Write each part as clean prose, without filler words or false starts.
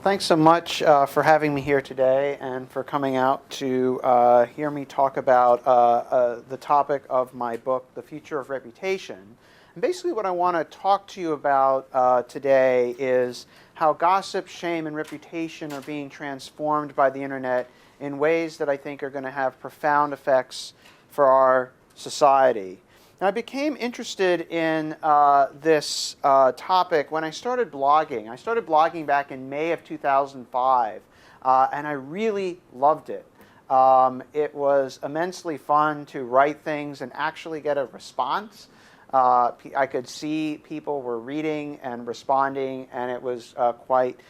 thanks so much for having me here today and for coming out to hear me talk about the topic of my book, The Future of Reputation. And basically what I want to talk to you about today is how gossip, shame, and reputation are being transformed by the internet in ways that I think are going to have profound effects for our society. Now, I became interested in this topic when I started blogging. I started blogging back in May of 2005, and I really loved it. It was immensely fun to write things and actually get a response. I could see people were reading and responding, and it was quite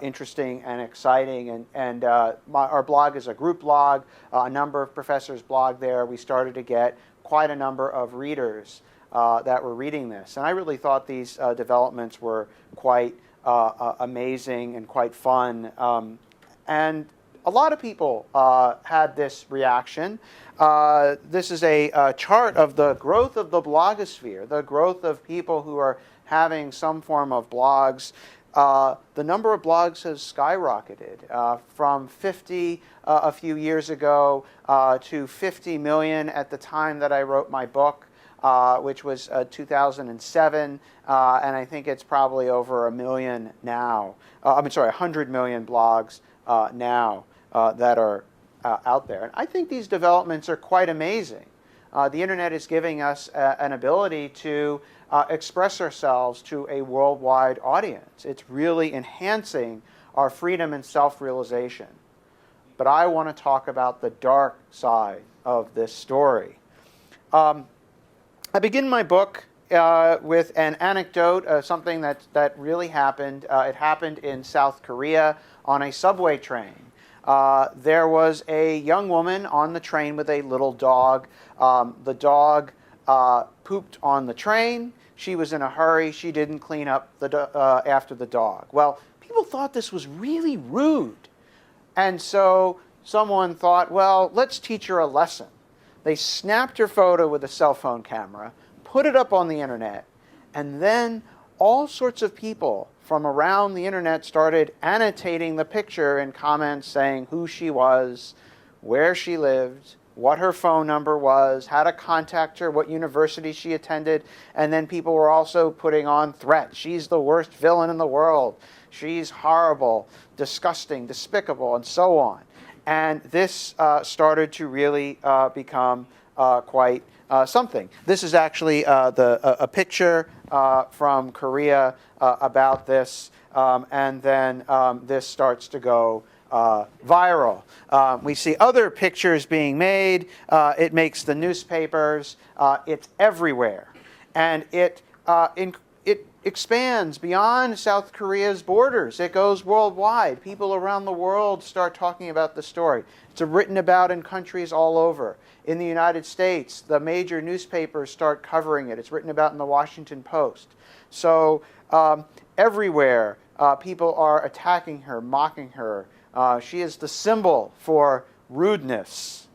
interesting and exciting. And our blog is a group blog. A number of professors blog there. We started to get quite a number of readers that were reading this. And I really thought these developments were quite amazing and quite fun. And a lot of people had this reaction. This is a chart of the growth of the blogosphere, the growth of people who are having some form of blogs. The number of blogs has skyrocketed from 50 a few years ago to 50 million at the time that I wrote my book, which was 2007, and I think it's probably over a million now. 100 million blogs now that are out there. And I think these developments are quite amazing. The internet is giving us an ability to express ourselves to a worldwide audience. It's really enhancing our freedom and self-realization. But I want to talk about the dark side of this story. I begin my book with an anecdote, something that really happened. It happened in South Korea on a subway train. There was a young woman on the train with a little dog. The dog pooped on the train. She was in a hurry. She didn't clean up after the dog. Well, people thought this was really rude. And so someone thought, well, let's teach her a lesson. They snapped her photo with a cell phone camera, put it up on the internet, and then all sorts of people from around the internet started annotating the picture in comments saying who she was, where she lived, what her phone number was, how to contact her, what university she attended, and then people were also putting on threats. She's the worst villain in the world. She's horrible, disgusting, despicable, and so on. And this started to really become quite something. This is actually a picture from Korea about this, and then this starts to go viral. We see other pictures being made. It makes the newspapers. It's everywhere. And it expands beyond South Korea's borders. It goes worldwide. People around the world start talking about the story. It's written about in countries all over. In the United States, the major newspapers start covering it. It's written about in the Washington Post. So everywhere, people are attacking her, mocking her. She is the symbol for rudeness.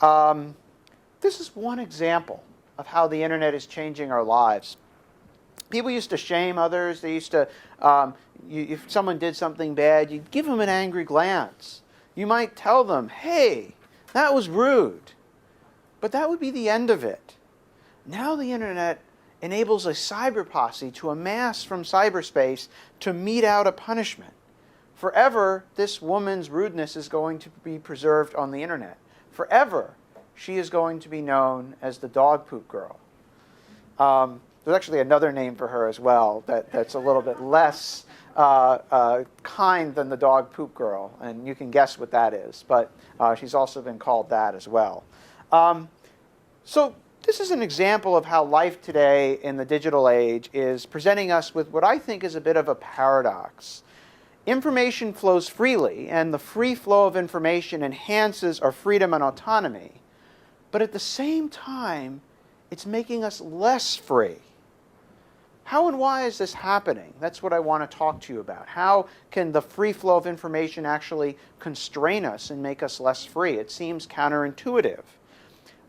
This is one example of how the internet is changing our lives. People used to shame others. They used to, if someone did something bad, you'd give them an angry glance. You might tell them, hey, that was rude. But that would be the end of it. Now the internet enables a cyber posse to amass from cyberspace to mete out a punishment. Forever, this woman's rudeness is going to be preserved on the internet. Forever, she is going to be known as the dog poop girl. There's actually another name for her as well that's a little bit less kind than the dog poop girl, and you can guess what that is, but she's also been called that as well. So this is an example of how life today in the digital age is presenting us with what I think is a bit of a paradox. Information flows freely, and the free flow of information enhances our freedom and autonomy, but at the same time, it's making us less free. How and why is this happening? That's what I want to talk to you about. How can the free flow of information actually constrain us and make us less free? It seems counterintuitive.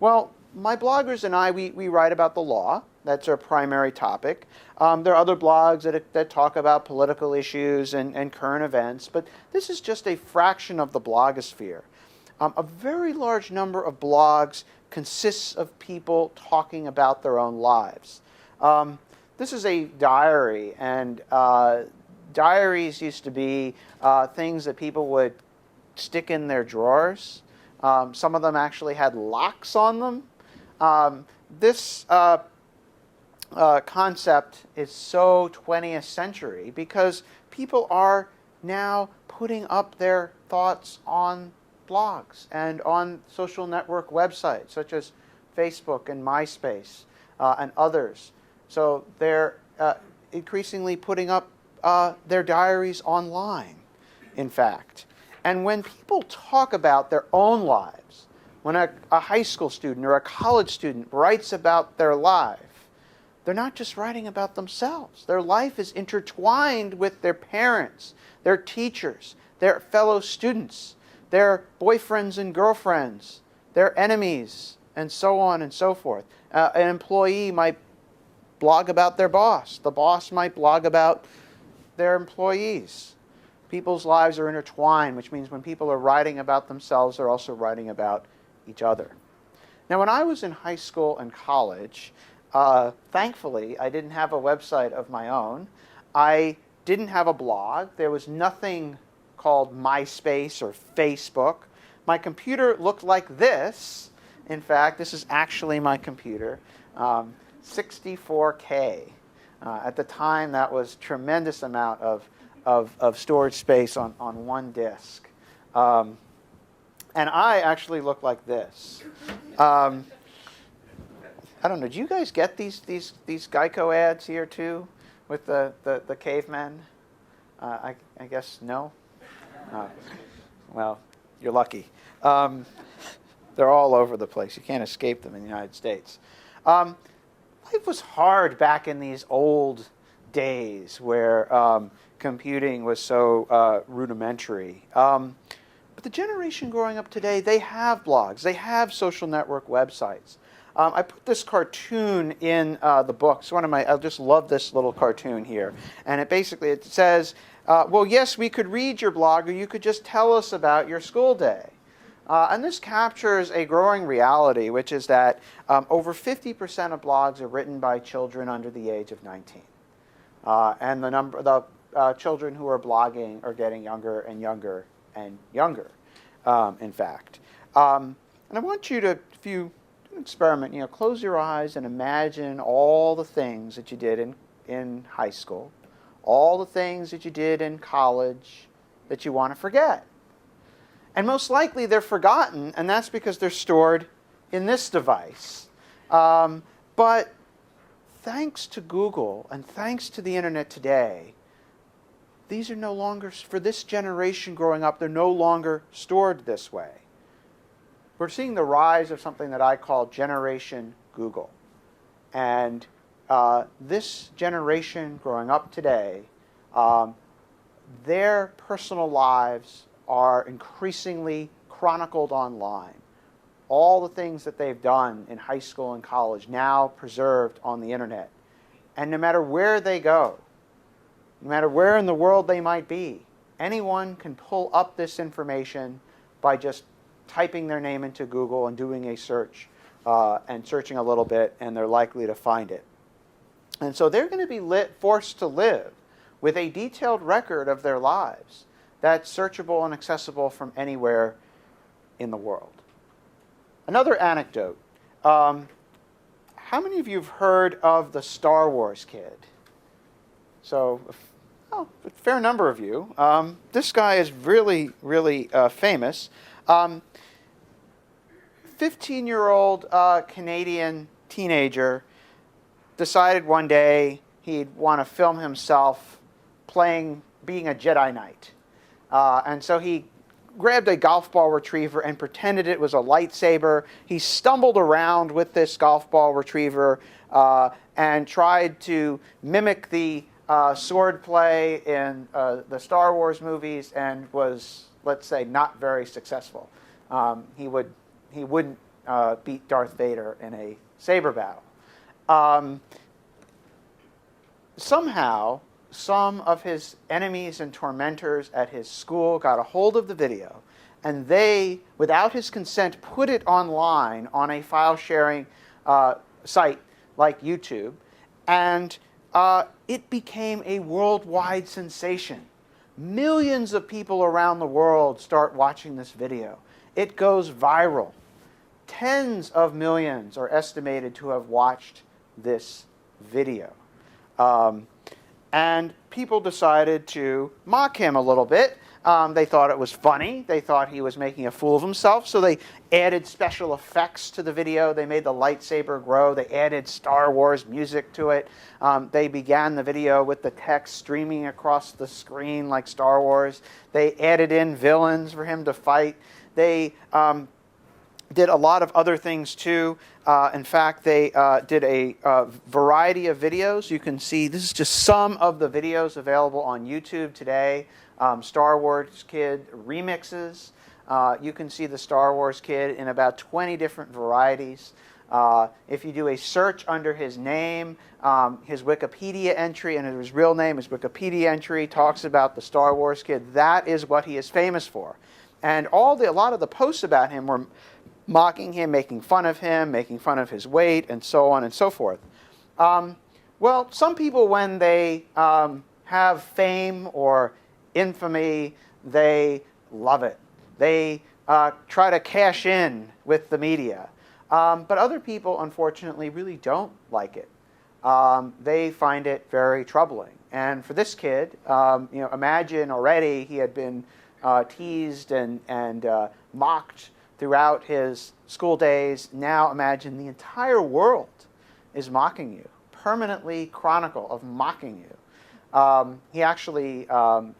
Well, my bloggers and I, we write about the law. That's our primary topic. There are other blogs that talk about political issues and current events, but this is just a fraction of the blogosphere. A very large number of blogs consists of people talking about their own lives. This is a diary, and diaries used to be things that people would stick in their drawers. Some of them actually had locks on them. This concept is so 20th century because people are now putting up their thoughts on blogs and on social network websites such as Facebook and MySpace and others. So they're increasingly putting up their diaries online, in fact. And when people talk about their own lives, when a high school student or a college student writes about their life, they're not just writing about themselves. Their life is intertwined with their parents, their teachers, their fellow students, their boyfriends and girlfriends, their enemies, and so on and so forth. An employee might blog about their boss. The boss might blog about their employees. People's lives are intertwined, which means when people are writing about themselves, they're also writing about each other. Now, when I was in high school and college, thankfully, I didn't have a website of my own. I didn't have a blog. There was nothing called MySpace or Facebook. My computer looked like this. In fact, this is actually my computer, 64K. At the time, that was a tremendous amount of storage space on one disk. And I actually look like this. I don't know. Do you guys get these Geico ads here too, with the cavemen? I guess no. Well, you're lucky. They're all over the place. You can't escape them in the United States. Life was hard back in these old days where computing was so rudimentary. But the generation growing up today, they have blogs. They have social network websites. I put this cartoon in the book. It's I just love this little cartoon here. And it says, well, yes, we could read your blog, or you could just tell us about your school day. And this captures a growing reality, which is that over 50% of blogs are written by children under the age of 19. And the children who are blogging are getting younger and younger and younger, in fact. And I want you to, if you do an experiment, close your eyes and imagine all the things that you did in high school, all the things that you did in college that you want to forget. And most likely they're forgotten, and that's because they're stored in this device. But thanks to Google and thanks to the internet today, these are no longer, for this generation growing up, they're no longer stored this way. We're seeing the rise of something that I call Generation Google. And this generation growing up today, their personal lives are increasingly chronicled online. All the things that they've done in high school and college now preserved on the internet. And no matter where they go, no matter where in the world they might be, anyone can pull up this information by just typing their name into Google and doing a search and searching a little bit, and they're likely to find it. And so they're going to be forced to live with a detailed record of their lives that's searchable and accessible from anywhere in the world. Another anecdote. How many of you have heard of the Star Wars kid? So, a fair number of you. This guy is really, really famous. 15-year-old Canadian teenager decided one day he'd want to film himself being a Jedi Knight. And so he grabbed a golf ball retriever and pretended it was a lightsaber. He stumbled around with this golf ball retriever and tried to mimic the sword play in the Star Wars movies and was, let's say, not very successful. He wouldn't beat Darth Vader in a saber battle. Somehow, some of his enemies and tormentors at his school got a hold of the video, and they, without his consent, put it online on a file-sharing site like YouTube, and it became a worldwide sensation. Millions of people around the world start watching this video. It goes viral. Tens of millions are estimated to have watched this video. And people decided to mock him a little bit. They thought it was funny. They thought he was making a fool of himself. So they added special effects to the video. They made the lightsaber grow. They added Star Wars music to it. They began the video with the text streaming across the screen like Star Wars. They added in villains for him to fight. They did a lot of other things too. In fact, they did a variety of videos. You can see this is just some of the videos available on YouTube today. Star Wars Kid remixes. You can see the Star Wars Kid in about 20 different varieties. If you do a search under his name, his Wikipedia entry, and his real name, his Wikipedia entry talks about the Star Wars Kid. That is what he is famous for. And a lot of the posts about him were mocking him, making fun of him, making fun of his weight, and so on and so forth. Well, some people, when they have fame or infamy, they love it. They try to cash in with the media. But other people, unfortunately, really don't like it. They find it very troubling. And for this kid, imagine already he had been teased and mocked throughout his school days. Now imagine the entire world is mocking you, permanently chronicle of mocking you. He actually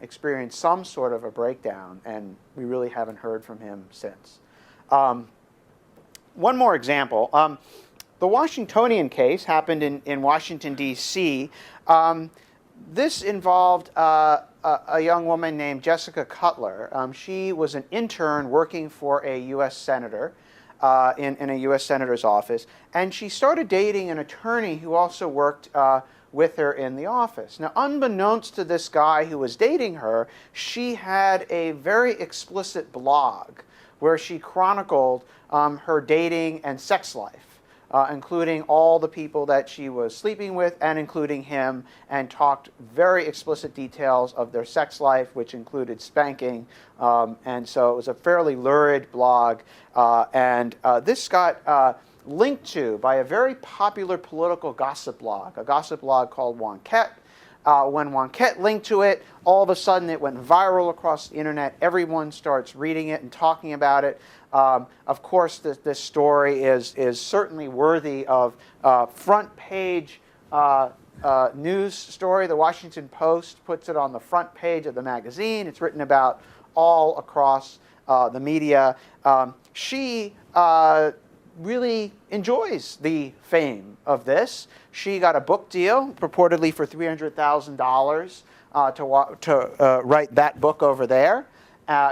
experienced some sort of a breakdown, and we really haven't heard from him since. One more example. The Washingtonian case happened in Washington, D.C. This involved a young woman named Jessica Cutler. She was an intern working for a U.S. senator in a U.S. senator's office, and she started dating an attorney who also worked with her in the office. Now, unbeknownst to this guy who was dating her, she had a very explicit blog where she chronicled her dating and sex life, including all the people that she was sleeping with and including him, and talked very explicit details of their sex life, which included spanking. And so it was a fairly lurid blog. And this got linked to by a very popular political gossip blog, a gossip blog called Wonkette. When Wonkette linked to it, all of a sudden it went viral across the internet. Everyone starts reading it and talking about it. Of course, this story is certainly worthy of front page news story. The Washington Post puts it on the front page of the magazine. It's written about all across the media. She really enjoys the fame of this. She got a book deal, purportedly for $300,000 to write that book over there.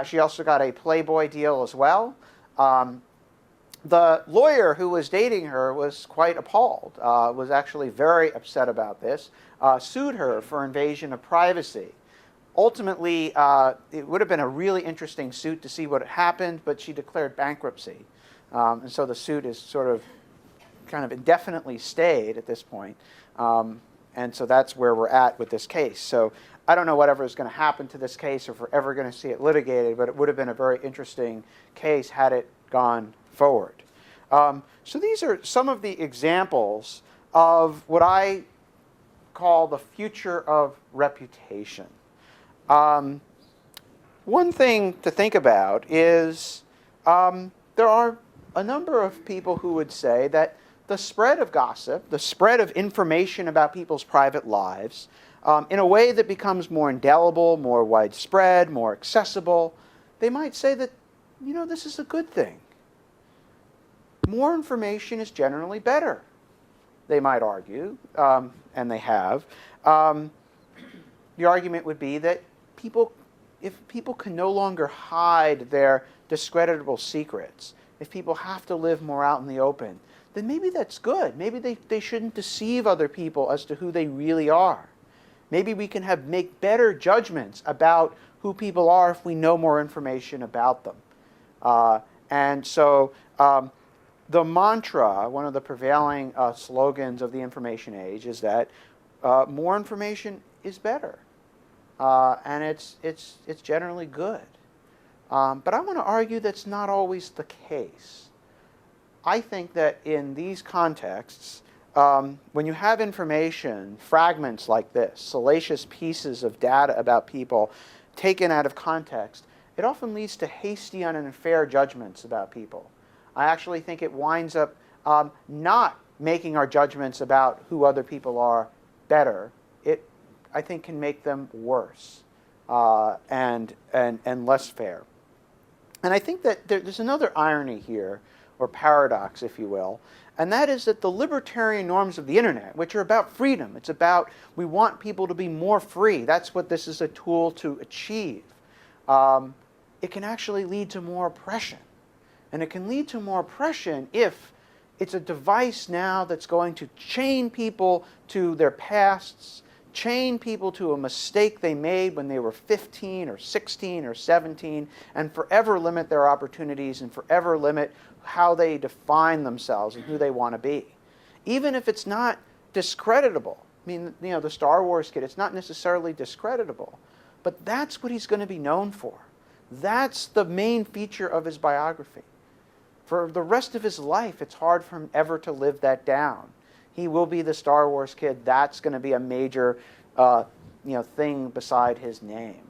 She also got a Playboy deal as well. The lawyer who was dating her was quite appalled, was actually very upset about this, sued her for invasion of privacy. Ultimately, it would have been a really interesting suit to see what had happened, but she declared bankruptcy. And so the suit is sort of kind of indefinitely stayed at this point. And so that's where we're at with this case. So I don't know whatever is going to happen to this case or if we're ever going to see it litigated, but it would have been a very interesting case had it gone forward. So these are some of the examples of what I call the future of reputation. One thing to think about is there are a number of people who would say that the spread of gossip, the spread of information about people's private lives, in a way that becomes more indelible, more widespread, more accessible, they might say that, this is a good thing. More information is generally better, they might argue, and they have. The argument would be that if people can no longer hide their discreditable secrets, if people have to live more out in the open, then maybe that's good. Maybe they shouldn't deceive other people as to who they really are. Maybe we can make better judgments about who people are if we know more information about them. And so the mantra, one of the prevailing slogans of the information age, is that more information is better. And it's generally good. But I want to argue that's not always the case. I think that in these contexts, when you have information, fragments like this, salacious pieces of data about people taken out of context, it often leads to hasty and unfair judgments about people. I actually think it winds up not making our judgments about who other people are better. It, I think, can make them worse and less fair. And I think that there's another irony here, or paradox, if you will, and that is that the libertarian norms of the internet, which are about freedom, it's about we want people to be more free. That's what this is a tool to achieve. It can actually lead to more oppression. And it can lead to more oppression if it's a device now that's going to chain people to their pasts, chain people to a mistake they made when they were 15 or 16 or 17, and forever limit their opportunities and forever limit how they define themselves and who they want to be. Even if it's not discreditable. I mean, you know, the Star Wars kid, it's not necessarily discreditable, but that's what he's going to be known for. That's the main feature of his biography. For the rest of his life, it's hard for him ever to live that down. He will be the Star Wars kid. That's going to be a major thing beside his name.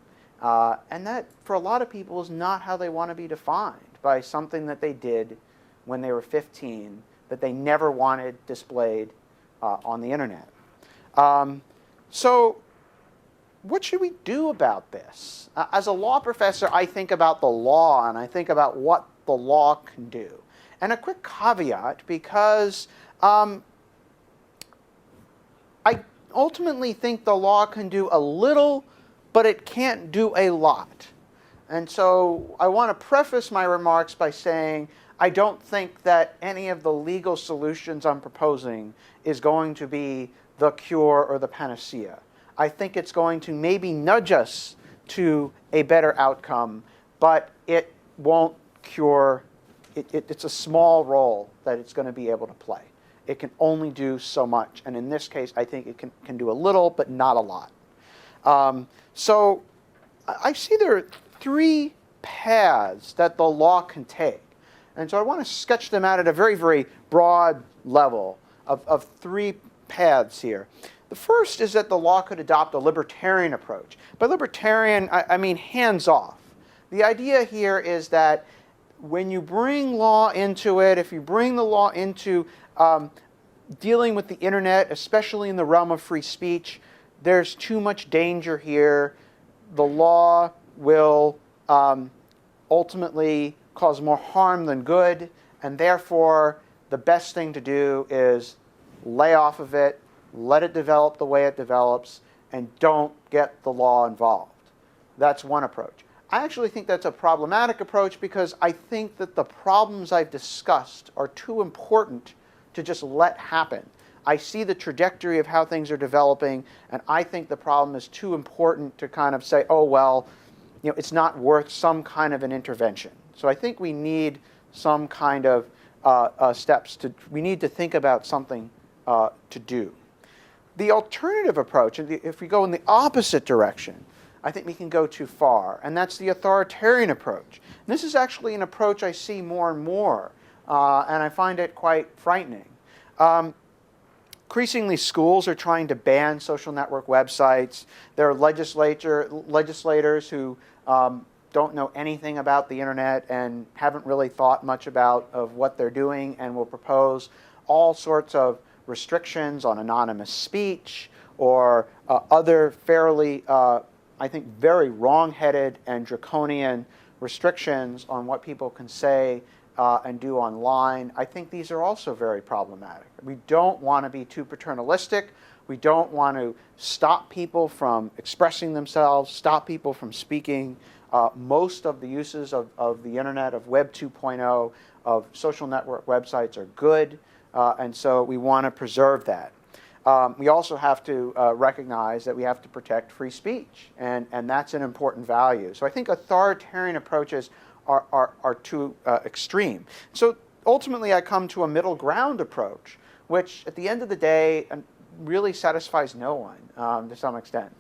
And that, for a lot of people, is not how they want to be defined, by something that they did when they were 15 that they never wanted displayed on the internet. So what should we do about this? As a law professor, I think about the law, and I think about what the law can do. And a quick caveat, because I ultimately think the law can do a little, but it can't do a lot. And so I want to preface my remarks by saying I don't think that any of the legal solutions I'm proposing is going to be the cure or the panacea. I think it's going to maybe nudge us to a better outcome, but it won't cure. It's a small role that it's going to be able to play. It can only do so much. And in this case, I think it can do a little, but not a lot. So I see there are three paths that the law can take. And so I want to sketch them out at a very, very broad level of three paths here. The first is that the law could adopt a libertarian approach. By libertarian, I mean hands-off. The idea here is that when you bring law into it, if you bring the law into dealing with the internet, especially in the realm of free speech, there's too much danger here. The law will ultimately cause more harm than good, and therefore the best thing to do is lay off of it, let it develop the way it develops, and don't get the law involved. That's one approach. I actually think that's a problematic approach because I think that the problems I've discussed are too important to just let happen. I see the trajectory of how things are developing, and I think the problem is too important to kind of say, oh, well, you know, it's not worth some kind of an intervention. So I think we need some kind of steps. We need to think about something to do. The alternative approach, if we go in the opposite direction, I think we can go too far, and that's the authoritarian approach. And this is actually an approach I see more and more, and I find it quite frightening. Increasingly, schools are trying to ban social network websites. There are legislators who don't know anything about the internet and haven't really thought much about what they're doing, and will propose all sorts of restrictions on anonymous speech or other fairly, I think, very wrong-headed and draconian restrictions on what people can say and do online. I think these are also very problematic. We don't want to be too paternalistic. We don't want to stop people from expressing themselves, stop people from speaking. Most of the uses of the internet, of Web 2.0, of social network websites are good. and so we want to preserve that. We also have to recognize that we have to protect free speech, and that's an important value. So I think authoritarian approaches are too extreme. So ultimately I come to a middle ground approach, which at the end of the day really satisfies no one to some extent.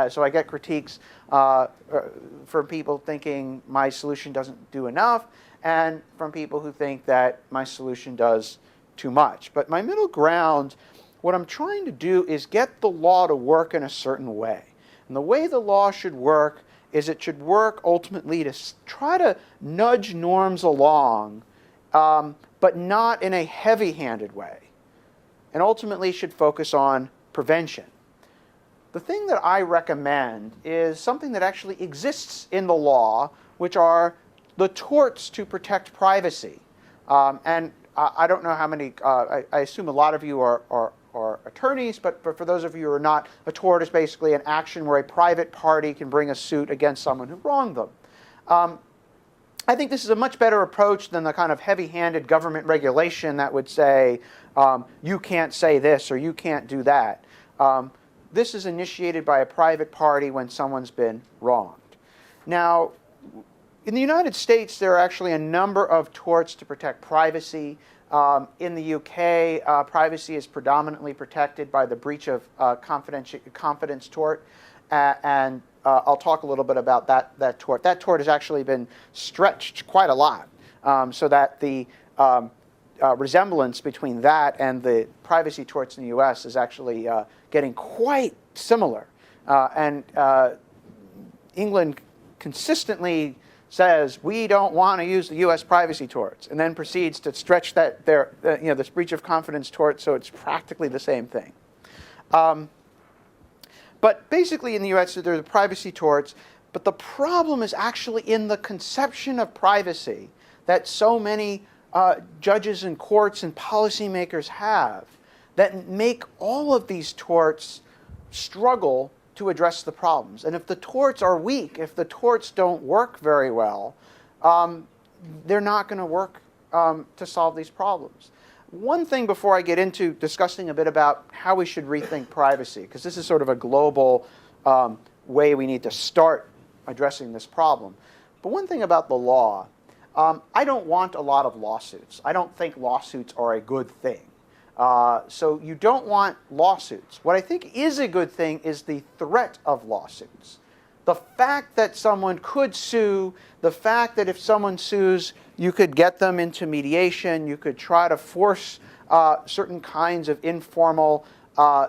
So I get critiques from people thinking my solution doesn't do enough, and from people who think that my solution does too much. But my middle ground, what I'm trying to do is get the law to work in a certain way. And the way the law should work is it should work ultimately to try to nudge norms along, but not in a heavy-handed way, and ultimately should focus on prevention. The thing that I recommend is something that actually exists in the law, which are the torts to protect privacy. And I don't know how many, I assume a lot of you are attorneys, but for those of you who are not, a tort is basically an action where a private party can bring a suit against someone who wronged them. I think this is a much better approach than the kind of heavy-handed government regulation that would say, you can't say this or you can't do that. This is initiated by a private party when someone's been wronged. Now, in the United States, there are actually a number of torts to protect privacy. In the UK, privacy is predominantly protected by the breach of confidence tort, and I'll talk a little bit about that tort. That tort has actually been stretched quite a lot, so that the resemblance between that and the privacy torts in the US is actually getting quite similar. And England consistently says, we don't want to use the US privacy torts, and then proceeds to stretch that this breach of confidence tort so it's practically the same thing. But basically in the US there are privacy torts, but the problem is actually in the conception of privacy that so many judges and courts and policymakers have that make all of these torts struggle to address the problems. And if the torts are weak, if the torts don't work very well, they're not going to work to solve these problems. One thing before I get into discussing a bit about how we should rethink privacy, because this is sort of a global way we need to start addressing this problem. But one thing about the law, I don't want a lot of lawsuits. I don't think lawsuits are a good thing. So you don't want lawsuits. What I think is a good thing is the threat of lawsuits. The fact that someone could sue, the fact that if someone sues, you could get them into mediation, you could try to force certain kinds of informal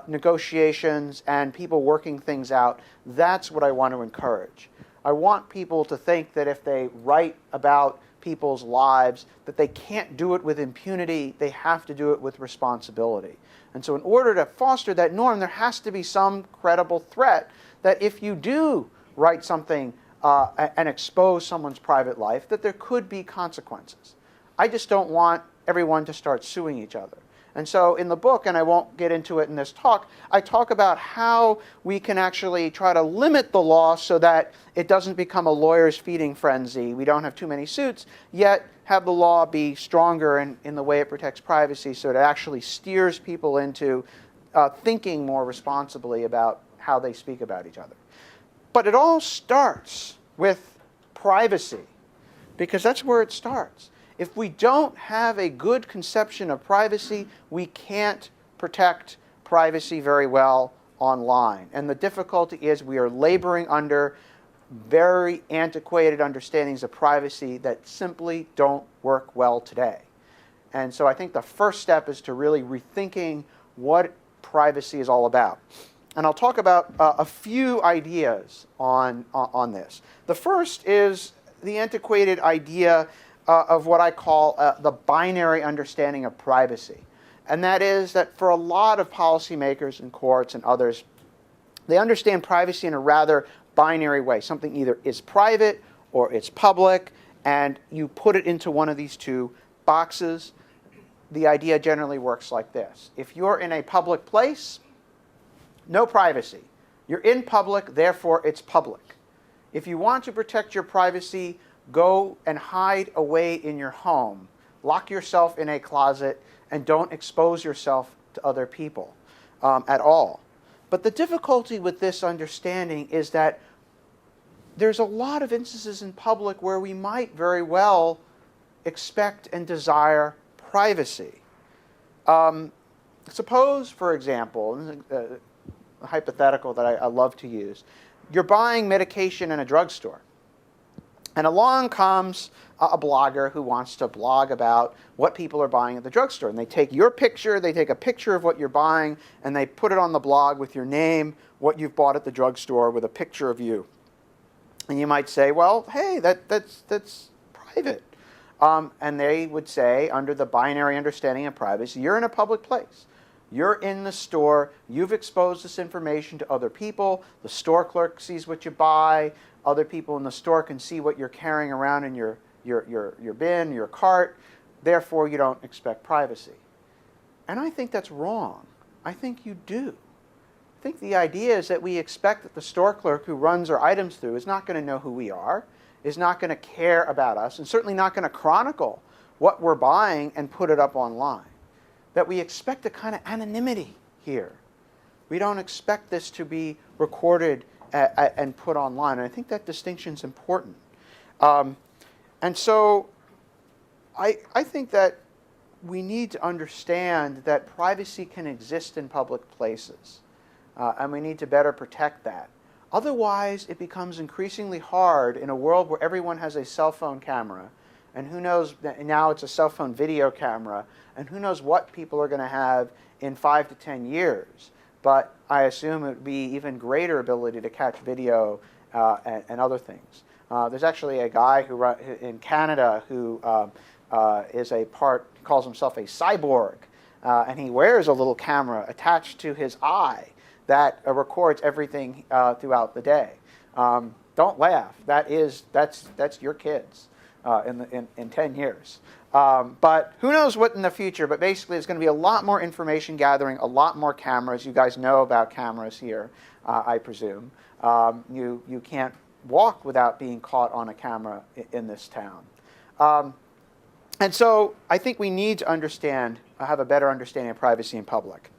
negotiations and people working things out, that's what I want to encourage. I want people to think that if they write about people's lives, that they can't do it with impunity, they have to do it with responsibility. And so in order to foster that norm, there has to be some credible threat that if you do write something and expose someone's private life, that there could be consequences. I just don't want everyone to start suing each other. And so in the book, and I won't get into it in this talk, I talk about how we can actually try to limit the law so that it doesn't become a lawyer's feeding frenzy. We don't have too many suits, yet have the law be stronger in the way it protects privacy so it actually steers people into thinking more responsibly about how they speak about each other. But it all starts with privacy, because that's where it starts. If we don't have a good conception of privacy, we can't protect privacy very well online. And the difficulty is we are laboring under very antiquated understandings of privacy that simply don't work well today. And so I think the first step is to really rethinking what privacy is all about. And I'll talk about a few ideas on this. The first is the antiquated idea of what I call the binary understanding of privacy. And that is that for a lot of policymakers and courts and others, they understand privacy in a rather binary way. Something either is private or it's public, and you put it into one of these two boxes. The idea generally works like this. If you're in a public place, no privacy. You're in public, therefore it's public. If you want to protect your privacy, go and hide away in your home. lock yourself in a closet, and don't expose yourself to other people at all. But the difficulty with this understanding is that there's a lot of instances in public where we might very well expect and desire privacy. Suppose, for example, a hypothetical that I love to use, you're buying medication in a drugstore. And along comes a blogger who wants to blog about what people are buying at the drugstore. And they take your picture, they take a picture of what you're buying, and they put it on the blog with your name, what you've bought at the drugstore, with a picture of you. And you might say, well, hey, that's private. And they would say, under the binary understanding of privacy, you're in a public place. You're in the store. You've exposed this information to other people. The store clerk sees what you buy. Other people in the store can see what you're carrying around in your bin, your cart. Therefore, you don't expect privacy. And I think that's wrong. I think you do. I think the idea is that we expect that the store clerk who runs our items through is not going to know who we are, is not going to care about us, and certainly not going to chronicle what we're buying and put it up online. That we expect a kind of anonymity here. We don't expect this to be recorded and put online. And I think that distinction is important. And so I think that we need to understand that privacy can exist in public places. And we need to better protect that. Otherwise, it becomes increasingly hard in a world where everyone has a cell phone camera. And who knows, now it's a cell phone video camera. And who knows what people are going to have in 5 to 10 years. But I assume it would be even greater ability to catch video and other things. There's actually a guy in Canada who calls himself a cyborg. And he wears a little camera attached to his eye that records everything throughout the day. Don't laugh. That's your kids in 10 years. But who knows what in the future, but basically there's going to be a lot more information gathering, a lot more cameras. You guys know about cameras here, I presume. You can't walk without being caught on a camera in this town. And so I think we need to have a better understanding of privacy in public.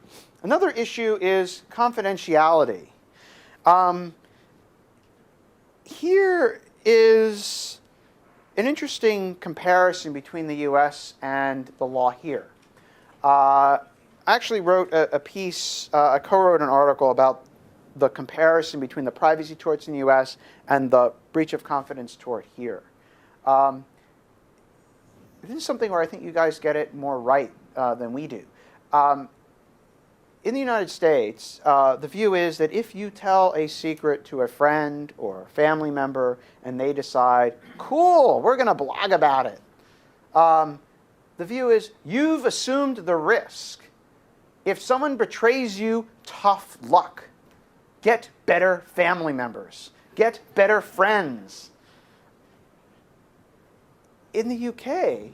Another issue is confidentiality. Here is an interesting comparison between the U.S. and the law here. I actually wrote a piece, I co-wrote an article about the comparison between the privacy torts in the U.S. and the breach of confidence tort here. This is something where I think you guys get it more right than we do. In the United States, the view is that if you tell a secret to a friend or a family member and they decide, cool, we're going to blog about it, the view is you've assumed the risk. If someone betrays you, tough luck. Get better family members. Get better friends. In the UK,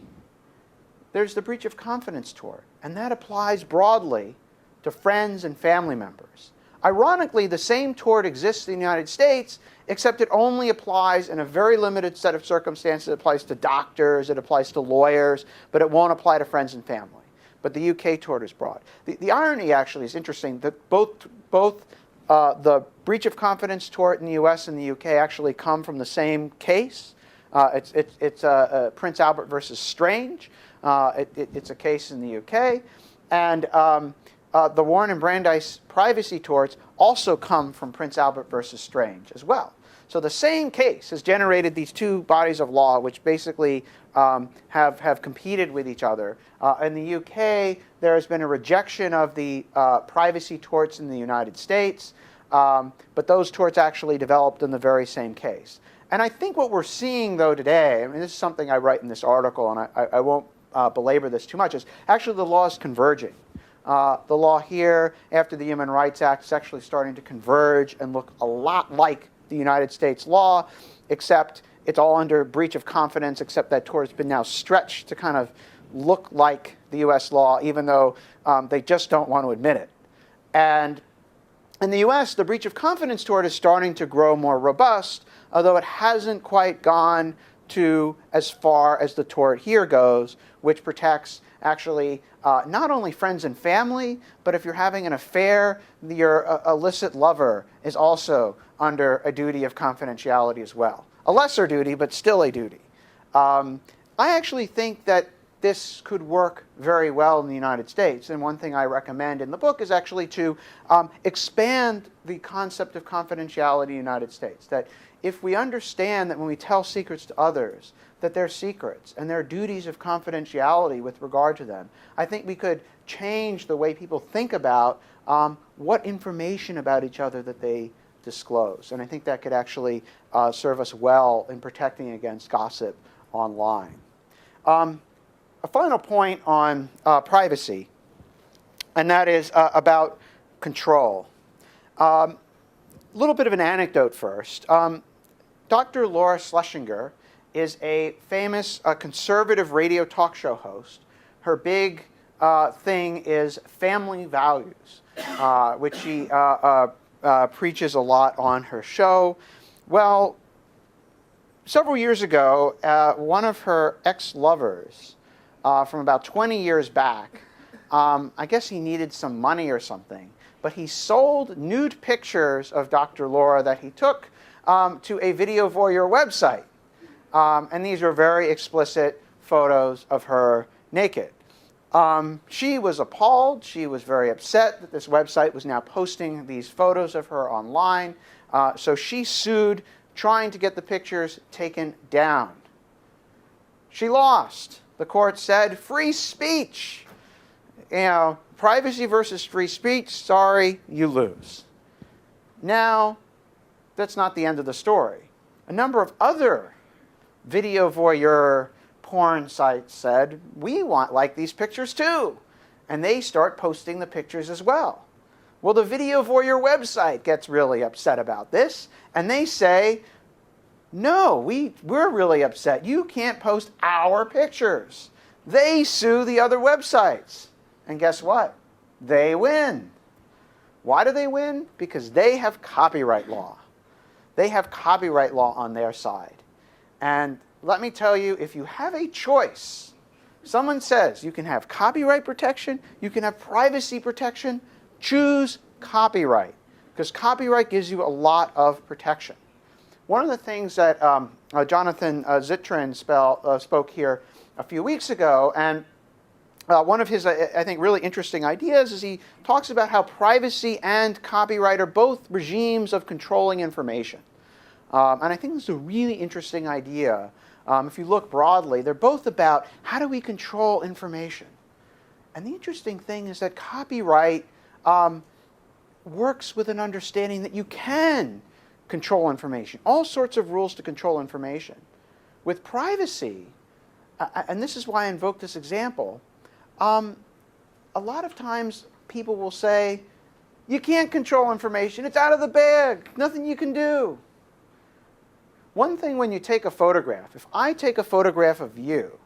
there's the breach of confidence tort, and that applies broadly to friends and family members. Ironically, the same tort exists in the United States, except it only applies in a very limited set of circumstances. It applies to doctors, it applies to lawyers, but it won't apply to friends and family. But the UK tort is broad. The irony actually is interesting that both the breach of confidence tort in the US and the UK actually come from the same case. It's Prince Albert versus Strange. It's a case in the UK. And the Warren and Brandeis privacy torts also come from Prince Albert versus Strange as well. So the same case has generated these two bodies of law which basically have competed with each other. In the UK, there has been a rejection of the privacy torts in the United States, but those torts actually developed in the very same case. And I think what we're seeing, though, today, I mean, this is something I write in this article, and I won't belabor this too much, is actually the law is converging. The law here, after the Human Rights Act, is actually starting to converge and look a lot like the United States law, except it's all under breach of confidence, except that tort has been now stretched to kind of look like the U.S. law, even though they just don't want to admit it. And in the U.S., the breach of confidence tort is starting to grow more robust, although it hasn't quite gone to as far as the tort here goes, which protects actually not only friends and family, but if you're having an affair, your illicit lover is also under a duty of confidentiality as well. A lesser duty, but still a duty. I actually think that this could work very well in the United States. And one thing I recommend in the book is actually to expand the concept of confidentiality in the United States. That if we understand that when we tell secrets to others, that they're secrets and there are duties of confidentiality with regard to them, I think we could change the way people think about what information about each other that they disclose. And I think that could actually serve us well in protecting against gossip online. A final point on privacy, and that is about control. A little bit of an anecdote first. Dr. Laura Schlesinger is a famous conservative radio talk show host. Her big thing is family values, which she preaches a lot on her show. Well, several years ago, one of her ex-lovers from about 20 years back, I guess he needed some money or something, but he sold nude pictures of Dr. Laura that he took to a video voyeur website. And these are very explicit photos of her naked. She was appalled. She was very upset that this website was now posting these photos of her online. So she sued, trying to get the pictures taken down. She lost. The court said, free speech. You know, privacy versus free speech, sorry, you lose. Now, that's not the end of the story. A number of other video voyeur porn sites said, we want like these pictures too. And they start posting the pictures as well. Well, the video voyeur website gets really upset about this, and they say, no, we're really upset. You can't post our pictures. They sue the other websites. And guess what? They win. Why do they win? Because they have copyright law. They have copyright law on their side. And let me tell you, if you have a choice, someone says you can have copyright protection, you can have privacy protection, choose copyright. Because copyright gives you a lot of protection. One of the things that Jonathan Zittrain spoke here a few weeks ago, and one of his, I think, really interesting ideas is he talks about how privacy and copyright are both regimes of controlling information. And I think this is a really interesting idea. If you look broadly, they're both about how do we control information. And the interesting thing is that copyright works with an understanding that you can control information, all sorts of rules to control information. With privacy, and this is why I invoke this example, a lot of times people will say, you can't control information, it's out of the bag, nothing you can do. One thing when you take a photograph, if I take a photograph of you,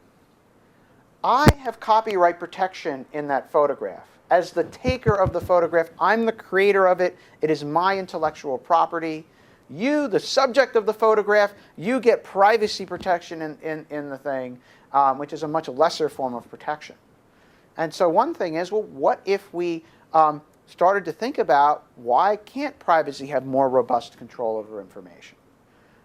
I have copyright protection in that photograph. As the taker of the photograph, I'm the creator of it, it is my intellectual property. You, the subject of the photograph, you get privacy protection in the thing, which is a much lesser form of protection. And so one thing is, well, what if we started to think about why can't privacy have more robust control over information?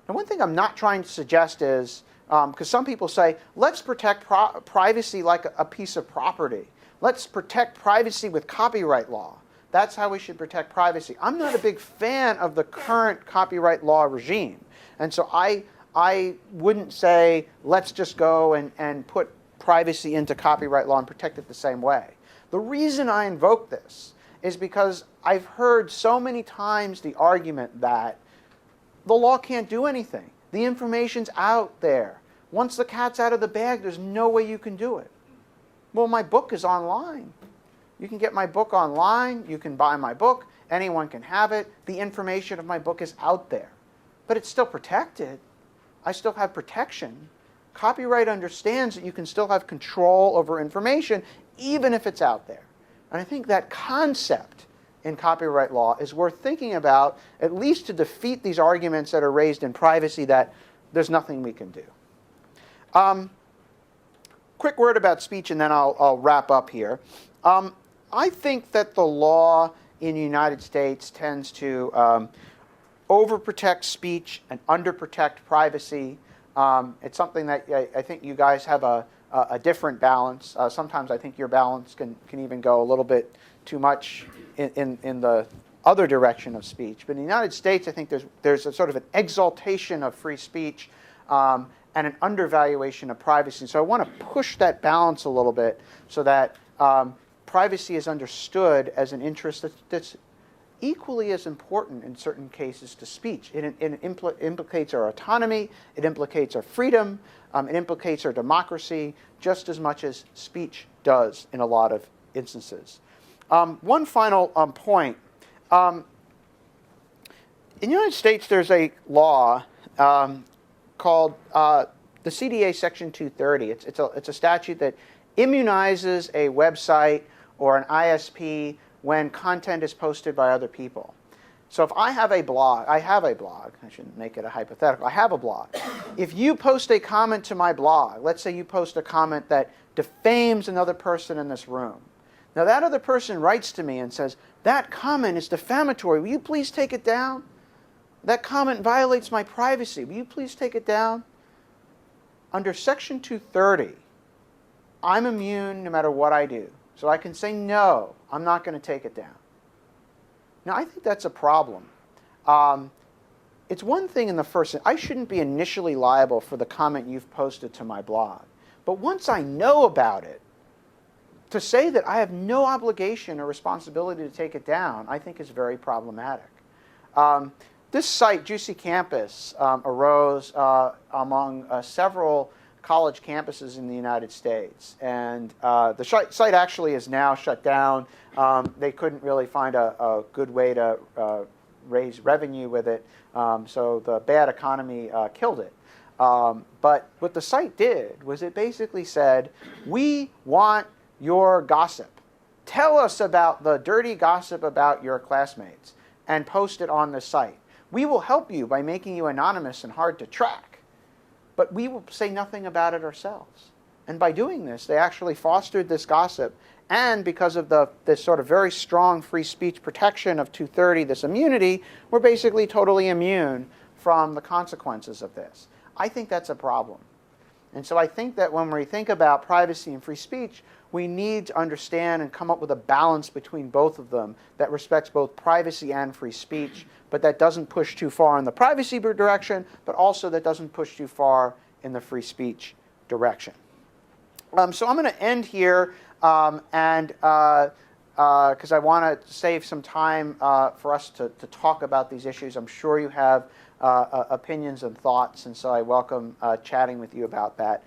And one thing I'm not trying to suggest is, because some people say, let's protect privacy like a piece of property. Let's protect privacy with copyright law. That's how we should protect privacy. I'm not a big fan of the current copyright law regime. And so I wouldn't say, let's just go and put privacy into copyright law and protect it the same way. The reason I invoke this is because I've heard so many times the argument that the law can't do anything. The information's out there. Once the cat's out of the bag, there's no way you can do it. Well, my book is online. You can get my book online. You can buy my book. Anyone can have it. The information of my book is out there. But it's still protected. I still have protection. Copyright understands that you can still have control over information even if it's out there. And I think that concept in copyright law is worth thinking about, at least to defeat these arguments that are raised in privacy that there's nothing we can do. Quick word about speech, and then I'll wrap up here. I think that the law in the United States tends to overprotect speech and underprotect privacy. It's something that I think you guys have a different balance. Sometimes I think your balance can even go a little bit too much in the other direction of speech. But in the United States, I think there's a sort of an exaltation of free speech and an undervaluation of privacy. So I want to push that balance a little bit so that privacy is understood as an interest that's equally as important in certain cases to speech. It implicates our autonomy, it implicates our freedom, it implicates our democracy just as much as speech does in a lot of instances. One final point. In the United States, there's a law called the CDA Section 230. It's a statute that immunizes a website or an ISP when content is posted by other people. So if I have a blog, I shouldn't make it a hypothetical, I have a blog. If you post a comment to my blog, let's say you post a comment that defames another person in this room. Now that other person writes to me and says, that comment is defamatory, will you please take it down? That comment violates my privacy, will you please take it down? Under Section 230, I'm immune no matter what I do. So I can say, no, I'm not going to take it down. Now, I think that's a problem. It's one thing in the first, I shouldn't be initially liable for the comment you've posted to my blog. But once I know about it, to say that I have no obligation or responsibility to take it down, I think is very problematic. This site, Juicy Campus, arose among several college campuses in the United States. And the site actually is now shut down. They couldn't really find a good way to raise revenue with it, so the bad economy killed it. But what the site did was it basically said, we want your gossip. Tell us about the dirty gossip about your classmates and post it on the site. We will help you by making you anonymous and hard to track, but we will say nothing about it ourselves. And by doing this, they actually fostered this gossip, and because of this sort of very strong free speech protection of 230, this immunity, we're basically totally immune from the consequences of this. I think that's a problem. And so I think that when we think about privacy and free speech, we need to understand and come up with a balance between both of them that respects both privacy and free speech, but that doesn't push too far in the privacy direction, but also that doesn't push too far in the free speech direction. So I'm going to end here, because I want to save some time for us to talk about these issues. I'm sure you have opinions and thoughts, and so I welcome chatting with you about that.